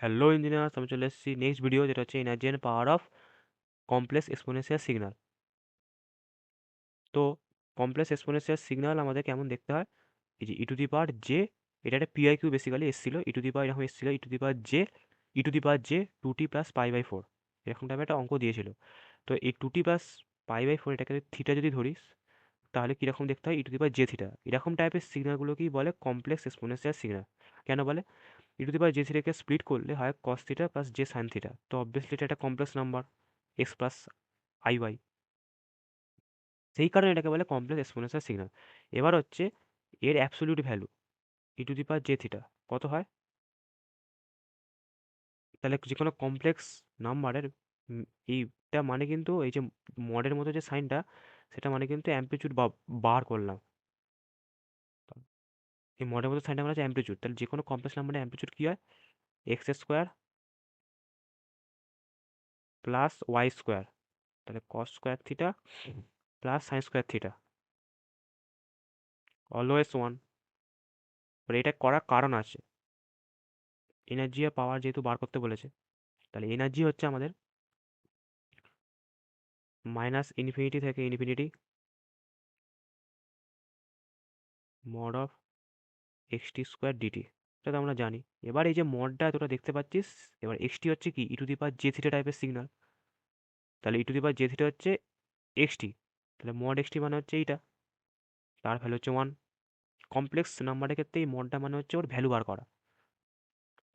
Hello engineers, আমি চলে এসেছি নেক্সট ভিডিও, যেটা হচ্ছে energy and power of complex exponential signal. তো কমপ্লেক্স এক্সপোনেনশিয়াল সিগন্যাল আমাদের কেমন দেখতে হয়, এই যে ই টু দি পাওয়ার জে, এটা একটা পিআইকিউ বেসিক্যালি এসেছিলো, ই টু দি পাওয়ার এরকম এসেছিলো, e to the power j 2t plus pi by 4, এরকম টাইপের একটা অঙ্ক দিয়েছিল। তো এই 2t প্লাস পাই বাই 4 এটাকে থিটা যদি ধরিস, তাহলে কীরকম দেখতে হয়, e to the power j theta. এরকম টাইপের সিগন্যালগুলোকেই বলে কমপ্লেক্স এক্সপোনেনশিয়াল সিগন্যাল। কেন বলে, e to the power j থিটাকে স্প্লিট করলে হয় cos theta plus j sine theta, তো অবভিয়াসলি এটা একটা complex number, x plus i y, সেই কারণে এটাকে বলে কমপ্লেক্স এক্সপোনেনশিয়াল সিগন্যাল। এবার হচ্ছে এর absolute value E to the power j theta কত হয়, তাহলে যে কোনো কমপ্লেক্স নাম্বারের এইটা মানে কিন্তু এই যে মডের মতো যে সাইনটা, সেটা মানে কিন্তু অ্যাম্পলিটিউড বার করলাম। এই মডের মতো সাইনটা মানে হচ্ছে অ্যাম্পলিটিউড, তাহলে যে কোনো কমপ্লেক্স নাম্বারের অ্যাম্পলিটিউড কী হয়, x square plus y square, তাহলে cos square theta plus sine square theta, always one. এটা করার কারণ আছে, এনার্জি আর পাওয়ার যেহেতু বার করতে বলেছে, তাহলে এনার্জি হচ্ছে আমাদের মাইনাস ইনফিনিটি থেকে infinity mod of x t square dt, এটা তো আমরা জানি। এবার এই যে মডটা তোরা দেখতে পাচ্ছিস, এবার এক্স টি হচ্ছে কি e to the power j theta টাইপের সিগন্যাল, তাহলে e to the power j theta হচ্ছে এক্স টি, তাহলে মড এক্স টি মানে হচ্ছে এইটা, তার ভ্যালু হচ্ছে ওয়ান। কমপ্লেক্স নাম্বারের ক্ষেত্রে এই মডটা মানে হচ্ছে ওর ভ্যালু বার করা,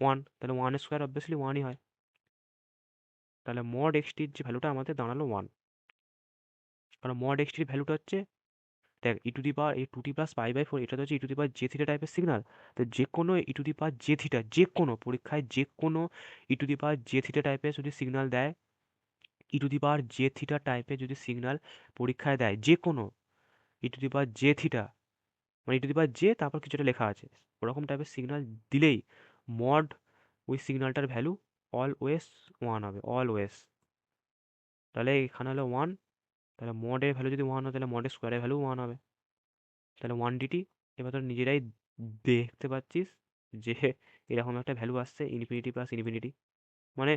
ওয়ান, তাহলে ওয়ান স্কোয়ার অবভিয়াসলি ওয়ানই হয়, তাহলে মড এক্স টির যে ভ্যালুটা আমাদের দাঁড়ালো ওয়ান। কারণ মড এক্স টির ভ্যালুটা হচ্ছে, দেখ ই টু দি পাওয়ার এই 2t প্লাস পাই বাই 4, এটা তো হচ্ছে e to the power j theta টাইপের সিগন্যাল। তো যে কোনো e to the power j theta, যে কোনো পরীক্ষায় যে কোনো e to the power j theta টাইপের যদি সিগন্যাল দেয়, e to the power j theta টাইপের যদি সিগন্যাল পরীক্ষায় দেয়, যে কোনো e to the power j theta, মানে e to the power J তারপর কিছুটা লেখা আছে, ওরকম টাইপের সিগন্যাল দিলেই মড ওই সিগন্যালটার ভ্যালু অলওয়েজ ওয়ান হবে, অলওয়েজ। তাহলে এখানে হলো ওয়ান, তাহলে মডের ভ্যালু যদি ওয়ান হয়, তাহলে মডের স্কোয়ারের ভ্যালু ওয়ান হবে, তাহলে ওয়ান ডিটি। এবার তোর নিজেরাই দেখতে পাচ্ছিস যে এরকম একটা ভ্যালু আসছে, ইনফিনিটি প্লাস ইনফিনিটি, মানে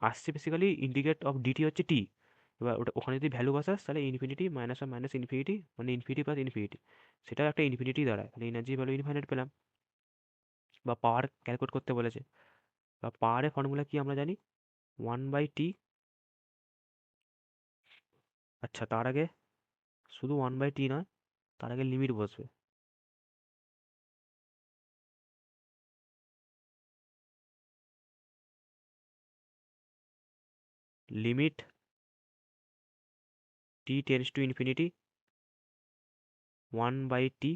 আসছে বেসিক্যালি ইন্টিগ্রেট অফ ডিটি হচ্ছে টি। এবার ওটা ওখানে যদি ভ্যালু বসাস, তাহলে infinity minus one minus infinity, মানে ইনফিনিটি প্লাস ইনফিনিটি, সেটা একটা ইনফিনিটি দাঁড়ায়, তাহলে এনার্জি ভ্যালু ইনফাইনাইট পেলাম। বা পাওয়ার ক্যালকুলেট করতে বলেছে, বা পাওয়ারের ফর্মুলা কি আমরা জানি, ওয়ান বাই টি। আচ্ছা, তার আগে শুধু ওয়ান বাই টি নয়, তার আগে লিমিট বসবে। Limit t tends to infinity one by t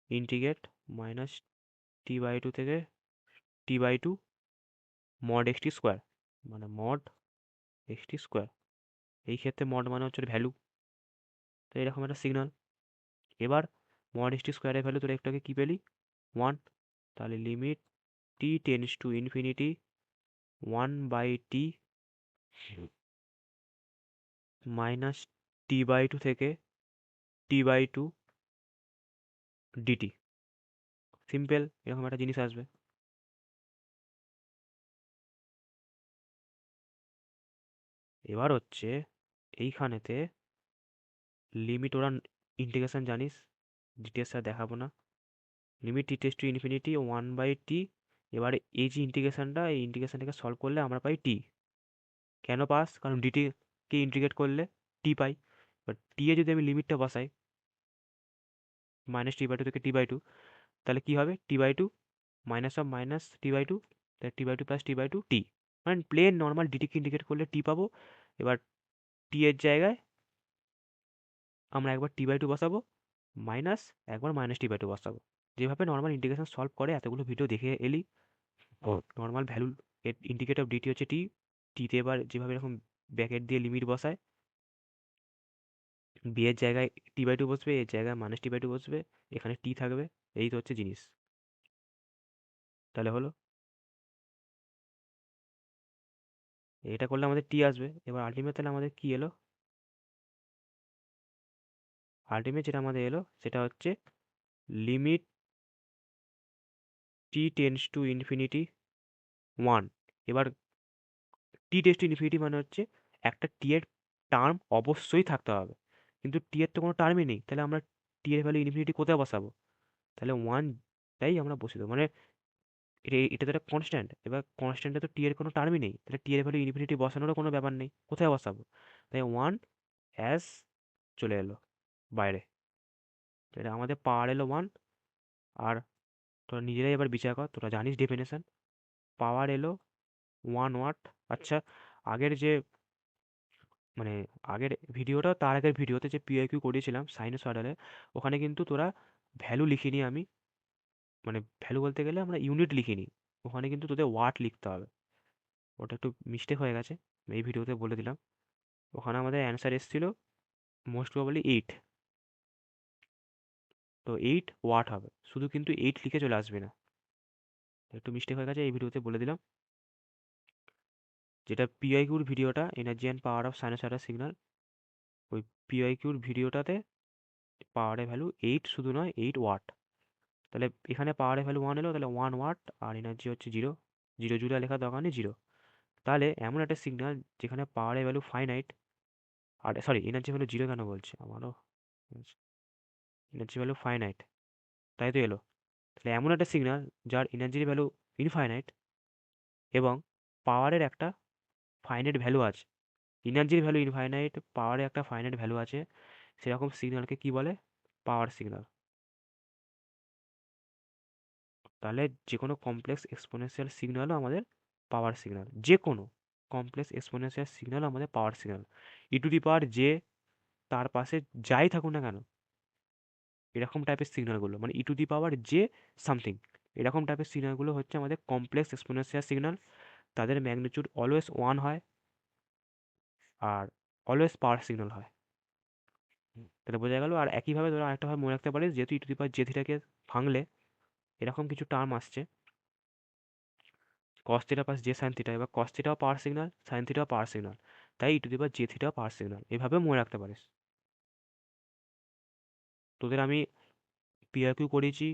integrate minus t by two থেকে t by two mod x t square, মানে মড এক্স টি স্কোয়ার। এই ক্ষেত্রে মড মানে হচ্ছে ভ্যালু, তো এরকম একটা সিগনাল। এবার মড এক্স টি স্কোয়ারের ভ্যালু তোর একটু আগে কী পেলি, ওয়ান, তাহলে limit t tends to infinity one by t minus t by two থেকে t by two d t, simple এরকম একটা জিনিস আসবে। এবার হচ্ছে এইখানেতে লিমিট, ওরা ইন্টিগ্রেশন জানিস, ডিটেলস আর দেখাবো না। Limit t tends to infinity one by t, এবারে এই যে ইন্টিগ্রেশনটা, এই ইন্টিগ্রেশনটাকে সলভ করলে আমরা পাই টি। কেন পাস, কারণ ডিটিকে ইন্টিগ্রেট করলে টি পাই। এবার টি এ যদি আমি লিমিটটা বসাই মাইনাস টি বাই টু থেকে টি বাই টু, তাহলে কী হবে, t by two minus of minus t by two, তাহলে t by two plus t by two t, মানে প্লেন নর্মাল ডিটিকে ইন্টিগ্রেট করলে টি পাবো। এবার টি এর জায়গায় আমরা একবার টি বাই টু বসাবো, মাইনাস একবার মাইনাস টি বাই টু বসাবো। যেভাবে নর্মাল ইন্টিগ্রেশন সলভ করে এতগুলো ভিডিও দেখে এলি, normal value integrate of dt হচ্ছে টি, টিতে এবার যেভাবে এরকম ব্র্যাকেট দিয়ে লিমিট বসায়, বি এর জায়গায় টি বাই টু বসবে, এর জায়গায় মাইনাস টি বাই টু বসবে, এখানে টি থাকবে, এই তো হচ্ছে জিনিস। তাহলে হলো, এটা করলে আমাদের টি আসবে। এবার আলটিমেট তাহলে আমাদের কি এলো, আলটিমেট যেটা আমাদের এলো সেটা হচ্ছে limit t tends to infinity one. এবার টি টেস্ট টু ইনফিনিটি মানে হচ্ছে একটা টি এর টার্ম অবশ্যই থাকতে হবে, কিন্তু টি এর তো কোনো টার্মই নেই, তাহলে আমরা টি এর ভ্যালু ইনফিনিটি কোথায় বসাবো? তাহলে ওয়ান তাই আমরা বসিয়ে দেবো, মানে এটা তো একটা কনস্ট্যান্ট, এবার কনস্ট্যান্টে তো টি এর কোনো টার্মই নেই, তাহলে টি এর ভ্যালু ইনফিনিটি বসানোরও কোনো ব্যাপার নেই, কোথায় বসাবো? তাই ওয়ান অ্যাজ চলে এলো বাইরে, এটা আমাদের পাওয়ার এলো ওয়ান। আর তোরা নিজেরাই এবার বিচার কর, তোরা জানিস ডেফিনেশন, পাওয়ার এলো 1 ওয়াট। আচ্ছা, আগের যে মানে আগের ভিডিওটা, তার আগের ভিডিওতে যে পিআইকিউ করেছিলাম সাইনোসয়েডালে, ওখানে কিন্তু তোরা ভ্যালু লিখিনি আমি, মানে ভ্যালু বলতে গেলে আমরা ইউনিট লিখিনি, ওখানে কিন্তু তোদের ওয়াট লিখতে হবে, ওটা একটু মিস্টেক হয়ে গেছে, এই ভিডিওতে বলে দিলাম। ওখানে আমাদের অ্যান্সার এসেছিল মোস্ট প্রবাবলি 8, তো 8 ওয়াট হবে, শুধু কিন্তু 8 লিখে চলে আসবে না, একটু মিস্টেক হয়ে গেছে, এই ভিডিওতে বলে দিলাম। যেটা পিআইকিউর ভিডিওটা, energy and power of sinusoidal signal, ওই পিআইকিউর ভিডিওটাতে পাওয়ারের ভ্যালু 8 শুধু নয়, 8 ওয়াট। তাহলে এখানে পাওয়ারের ভ্যালু ওয়ান এলো, তাহলে 1 ওয়াট, আর এনার্জি হচ্ছে জিরো, জিরো জুলে লেখার দরকার নেই, জিরো। তাহলে এমন একটা সিগন্যাল যেখানে পাওয়ারের ভ্যালু ফাইনাইট, আর সরি এনার্জি ভ্যালু জিরো কেন বলছে আমারও, এনার্জি ভ্যালু ফাইনাইট, তাই তো এলো। তাহলে এমন একটা সিগন্যাল যার এনার্জির ভ্যালু ইনফাইনাইট এবং পাওয়ারের একটা ফাইনাইট ভ্যালু আছে, এনার্জির ভ্যালু ইনফাইনাইট, পাওয়ারের একটা ফাইনাইট ভ্যালু আছে, সেরকম সিগন্যালকে কি বলে? পাওয়ার সিগন্যাল। তাহলে যে কোনো কমপ্লেক্স এক্সপোনেনশিয়াল সিগন্যালও আমাদের পাওয়ার সিগন্যাল, যে কোনো কমপ্লেক্স এক্সপোনেনশিয়াল সিগন্যাল আমাদের পাওয়ার সিগন্যাল। ই টু দি পাওয়ার যে, তার পাশে যাই থাকুক না কেন, এরকম টাইপের সিগন্যালগুলো মানে ই টু দি পাওয়ার যে সামথিং, এরকম টাইপের সিগন্যালগুলো হচ্ছে আমাদের কমপ্লেক্স এক্সপোনেনশিয়াল সিগন্যাল। তাদের ম্যাগনিটিউড অলওয়েজ ওয়ান হয়, আর অলওয়েজ পাওয়ার সিগন্যাল হয়। তাহলে বোঝা গেল। আর একইভাবে তোরা আরেকটা ভাবে মনে রাখতে পারিস, যেহেতু ই টু দি পাওয়ার জে থিটাকে ভাঙলে এরকম কিছু টার্ম আসছে, cos theta plus j sine theta, এবার cos থিটাও পাওয়ার সিগন্যাল, সাইন থিটাও পাওয়ার সিগন্যাল, তাই e to the power j থিটাও পাওয়ার সিগন্যাল, এভাবে মনে রাখতে পারিস। তোদের আমি পিআরকিউ করিয়েছি,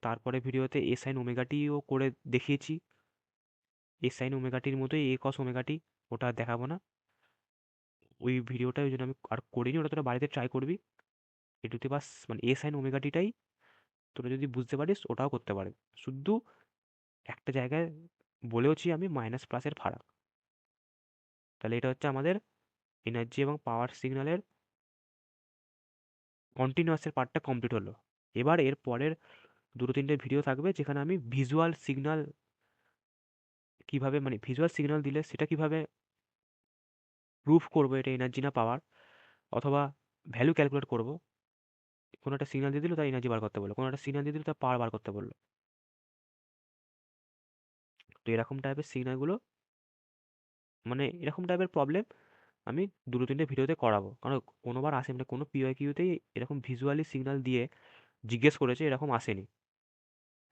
তারপরে ভিডিওতে এ সাইন ওমেগাটিও করে দেখিয়েছি, এ সাইন ওমেগাটির মতোই এ কস ওমেগাটি, ওটা আর দেখাবো না, ওই ভিডিওটা ওই জন্য আমি আর করিনি, ওটা তোরা বাড়িতে ট্রাই করবি। এ টু দি পাস মানে এ সাইন ওমেগাটিটাই তোরা যদি বুঝতে পারিস ওটাও করতে পারবি, শুধু একটা জায়গায় বলেওছি আমি মাইনাস প্লাসের ফারাক। তাহলে এটা হচ্ছে আমাদের এনার্জি এবং পাওয়ার সিগন্যালের কন্টিনিউয়াসের পার্টটা কমপ্লিট হলো। এবার এর পরের দুটো তিনটে ভিডিও থাকবে যেখানে আমি ভিজুয়াল সিগন্যাল কিভাবে, মানে ভিজুয়াল সিগন্যাল দিলে সেটা কিভাবে প্রুফ করবো এটা এনার্জি না পাওয়ার, অথবা ভ্যালু ক্যালকুলেট করবো, কোনো একটা সিগন্যাল দিয়ে দিল তার এনার্জি বার করতে বললো, কোনো একটা সিগন্যাল দিয়ে দিল তার পাওয়ার বার করতে বললো, তো এরকম টাইপের সিগন্যালগুলো, মানে এরকম টাইপের প্রবলেম আমি দুটো তিনটে ভিডিওতে করাবো, কারণ কোনোবার আসে মানে কোনো পিওয়াইকিউতেই এরকম ভিজুয়ালি সিগন্যাল দিয়ে জিজ্ঞেস করেছে এরকম আসেনি,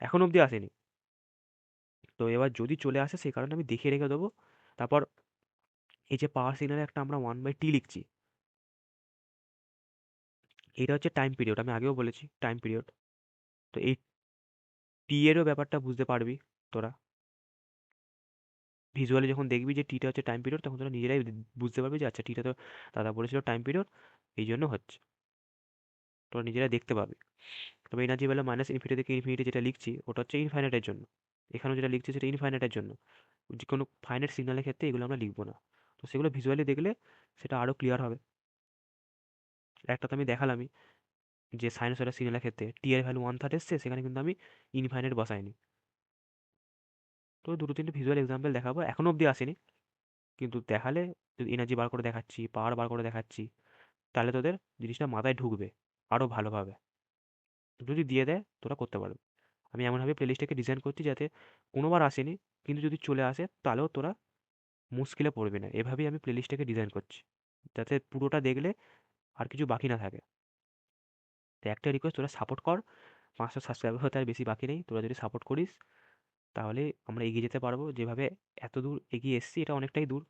এখন অবধি আসেনি। তো এবার যদি চলে আসে সেই কারণে আমি দেখিয়ে রেখে দেবো। তারপর এই যে পাওয়ার সিগন্যালে একটা আমরা 1/t লিখছি, এটা হচ্ছে টাইম পিরিয়ড, আমি আগেও বলেছি টাইম পিরিয়ড। তো এই টি এরও ব্যাপারটা বুঝতে পারবি তোরা, ভিজুয়ালি যখন দেখবি যে টিটা হচ্ছে টাইম পিরিয়ড, তখন তোরা নিজেরাই বুঝতে পারবি যে আচ্ছা টিটা তো দাদা বলেছিল টাইম পিরিয়ড, এই জন্য হচ্ছে, তোরা নিজেরাই দেখতে পাবি। তবে এনার্জি বেলা মাইনাস ইনফিনিটি থেকে ইনফিনিটি যেটা লিখছি ওটা হচ্ছে ইনফাইনাইটের জন্য, এখানেও যেটা লিখছি সেটা ইনফাইনাইটের জন্য, যে কোনো ফাইনাইট সিগন্যালের ক্ষেত্রে এগুলো আমরা লিখবো না। তো সেগুলো ভিজুয়ালি দেখলে সেটা আরও ক্লিয়ার হবে। একটা তো আমি দেখালামই যে সাইনোসয়েডাল সিগন্যালের ক্ষেত্রে টি এর ভ্যালু 1/3 এসছে, সেখানে কিন্তু আমি ইনফাইনাইট বসাইনি। তো দুটো তিনটে ভিজুয়াল এক্সাম্পল দেখাবো, এখনো অবধি আসেনি, কিন্তু দেখালে, যদি এনার্জি বার করে দেখাচ্ছি, পাওয়ার বার করে দেখাচ্ছি, তাহলে তোদের জিনিসটা মাথায় ঢুকবে আরও ভালোভাবে। যদি দিয়ে দেয় তোরা করতে পারবে। আমি এমনভাবে প্লেলিস্টটাকে ডিজাইন করছি যাতে কোনোবার আসেনি, কিন্তু যদি চলে আসে তাহলেও তোরা মুশকিলে পড়বি না, এভাবেই আমি প্লেলিস্টটাকে ডিজাইন করছি, যাতে পুরোটা দেখলে আর কিছু বাকি না থাকে। তো একটা রিকোয়েস্ট, তোরা সাপোর্ট কর, 500 সাবস্ক্রাইবার হতে আর বেশি বাকি নেই, তোরা যদি সাপোর্ট করিস তাহলে আমরা এগিয়ে যেতে পারবো, যেভাবে এত দূর এগিয়ে এসেছি এটা অনেকটাই দূর,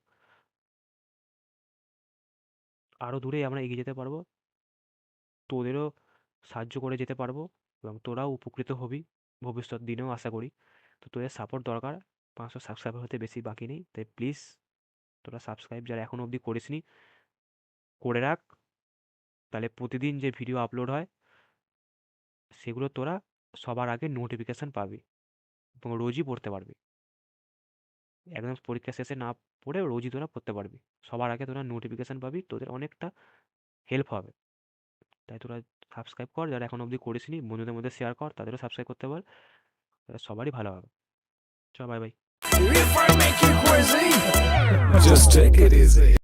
আরও দূরে আমরা এগিয়ে যেতে পারবো, তোদেরও সাহায্য করে যেতে পারবো এবং তোরাও উপকৃত হবি ভবিষ্যৎ দিনেও আশা করি। তো তোদের সাপোর্ট দরকার, 500 সাবস্ক্রাইবার হতে বেশি বাকি নেই, তাই প্লিজ তোরা সাবস্ক্রাইব যারা এখনো অবধি করিসনি করে রাখ, তাহলে প্রতিদিন যে ভিডিও আপলোড হয় সেগুলো তোরা সবার আগে নোটিফিকেশান পাবি এবং রোজই পড়তে পারবি। একদম পরীক্ষা শেষে না পড়ে রোজই তোরা পড়তে পারবি, সবার আগে তোরা নোটিফিকেশান পাবি, তোদের অনেকটা হেল্প হবে। তাই তোরা সাবস্ক্রাইব কর, যারা এখন অবধি করিসনি বন্ধুদের মধ্যে শেয়ার কর, তাদেরও সাবস্ক্রাইব করতে বল, তাহলে সবারই ভালো হবে। চল bye bye. If I make you crazy, just take it easy.